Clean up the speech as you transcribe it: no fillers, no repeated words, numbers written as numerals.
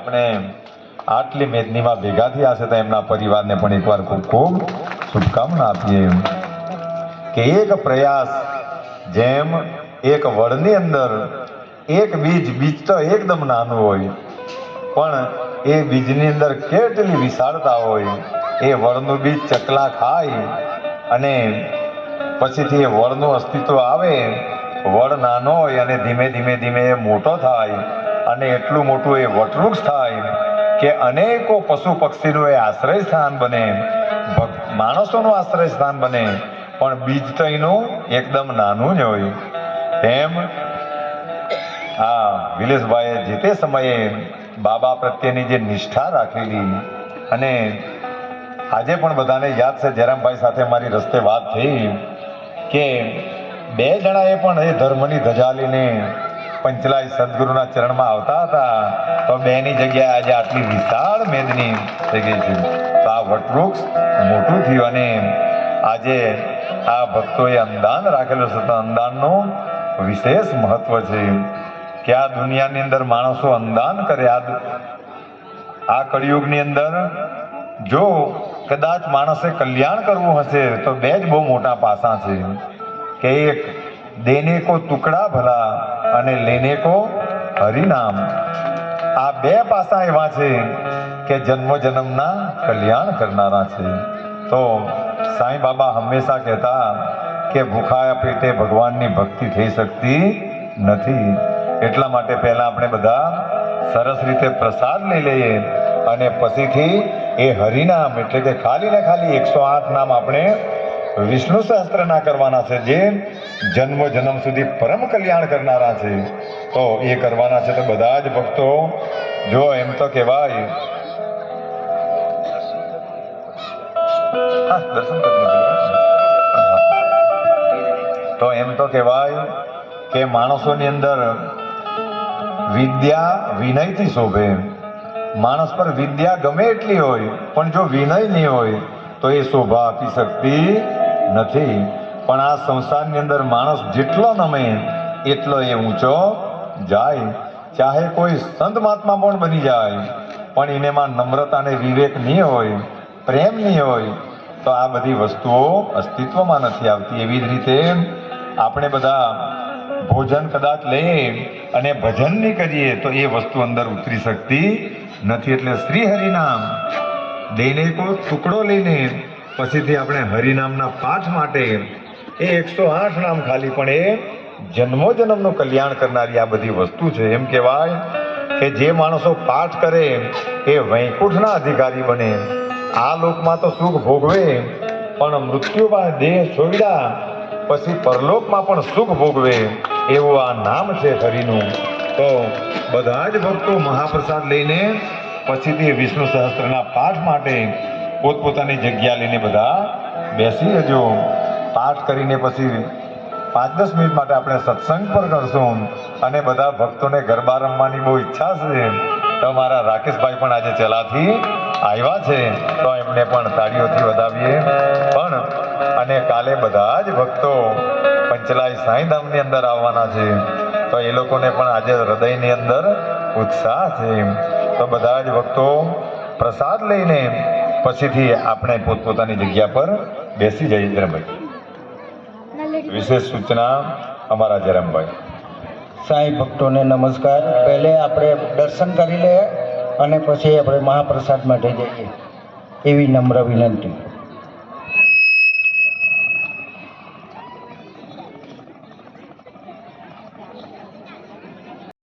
આપણે આટલી મેદનીમાં ભેગા થયા છે તો એમના પરિવારને પણ એકવાર ખૂબ ખૂબ શુભકામના આપીએ કે એક પ્રયાસ જેમ એક વડની અંદર એક બીજ તો એકદમ નાનું હોય પણ એ બીજની અંદર કેટલી વિશાળતા હોય. એ વડનું બીજ ચકલા ખાય અને પછીથી એ વડનું અસ્તિત્વ આવે. વડ નાનો હોય અને ધીમે ધીમે ધીમે એ મોટો થાય અને એટલું મોટું એ વટવૃક્ષ થાય કે અનેકો પશુ પક્ષીનું એ આશ્રય સ્થાન બને, માણસોનું આશ્રય સ્થાન બને. પણ બીજ તો એનું એકદમ નાનું જ હોય. તેમ આ વિલેશભાઈએ જે તે સમયે બાબા પ્રત્યેની જે નિષ્ઠા રાખેલી અને આજે પણ બધાને યાદ છે. જયરામભાઈ સાથે મારી રસ્તે વાત થઈ કે બે જણાએ પણ એ ધર્મની ધજા લઈને પંચલાઈ સદગુરુના ચરણમાં આવતા હતા તો બેની જગ્યાએ આજે આટલી વિશાળ મેદની થઈ ગઈ છે. તો આ વટવૃક્ષ મોટું થયું અને આજે આ ભક્તોએ અંદાન રાખેલું છે. તો અંદાનનું વિશેષ મહત્વ છે કે આ દુનિયાની અંદર માણસો અંદાન કરે. આ કળિયુગની અંદર જો કદાચ માણસે કલ્યાણ કરવું હશે તો બે જ બહુ મોટા પાસા છે કે એક દેને કો ટુકડા ભલા અને લેને કો હરિનામ. આ બે પાસા એવા છે કે જન્મ જન્મના કલ્યાણ કરનારા છે. તો સાંઈ બાબા હંમેશા કહેતા કે ભૂખાયા પેટે ભગવાનની ભક્તિ થઈ શકતી નથી. એટલા માટે પહેલા આપણે બધા સરસ રીતે પ્રસાદ લઈ લઈએ અને પછીથી એ હરિનામ એટલે કે ખાલી ને ખાલી 108 નામ આપણે વિષ્ણુ સહસ્ત્રના કરવાના છે જે જન્મ જન્મ સુધી પરમ કલ્યાણ કરનારા છે. તો એ કરવાના છે. તો બધા જ ભક્તો જો એમ તો કહેવાય દર્શન તો એમ તો કહેવાય કે માણસોની અંદર વિદ્યા વિનયથી શોભે. માણસ પર વિદ્યા ગમે એટલી હોય પણ જો વિનય નહીં હોય તો એ શોભા આપી શકતી નથી. પણ આ સંસારની અંદર માણસ જેટલો નમે એટલો એ ઊંચો જાય. ચાહે કોઈ સંત મહાત્મા પણ બની જાય પણ એનેમાં નમ્રતા અને વિવેક નહીં હોય, પ્રેમ નહીં હોય તો આ બધી વસ્તુઓ અસ્તિત્વમાં નથી આવતી. એવી જ રીતે આપણે બધા ભોજન કદાચ લઈએ અને ભજન નહીં કરીએ તો એ વસ્તુ અંદર ઉતરી શકતી નથી. એટલે શ્રી હરિનામ દેને કો ટુકડો લઈને પછીથી આપણે હરિનામના પાઠ માટે એ 108 નામ ખાલી પણ એ જન્મો જન્મનું કલ્યાણ કરનારી આ બધી વસ્તુ છે. એમ કહેવાય કે જે માણસો પાઠ કરે એ વૈકુંઠના અધિકારી બને. આ લોકમાં તો સુખ ભોગવે પણ મૃત્યુમાં દેહ છોડ્યા પછી પરલોકમાં પણ સુખ ભોગવે એવું આ નામ છે હરિનું. તો બધા જ ભક્તો મહાપ્રસાદ લઈને પછીથી વિષ્ણુ સહસ્ત્રના પાઠ માટે પોતપોતાની જગ્યા લઈને બધા બેસી જજો. પાઠ કરીને પછી 5-10 મિનિટ માટે આપણે સત્સંગ પર કરશું અને બધા ભક્તોને ગરબા રમવાની બહુ ઈચ્છા છે. તો મારા રાકેશભાઈ પણ આજે ચલાથી આવ્યા છે તો એમને પણ તાળીઓથી વધાવીએ. પણ અને કાલે બધા જ ભક્તો પંચલાઈ સાંઈધામની અંદર આવવાના છે તો એ લોકોને પણ આજે હૃદયની અંદર ઉત્સાહ છે. તો બધા જ ભક્તો પ્રસાદ લઈને પછીથી આપણે પોતપોતાની જગ્યા પર બેસી જઈએ. જયરામભાઈ વિશેષ સૂચના અમારા જયરામભાઈ. સાંઈ ભક્તોને નમસ્કાર. પહેલે આપણે દર્શન કરી લઈએ અને પછી આપણે મહાપ્રસાદ માટે જઈએ એવી નમ્ર વિનંતી.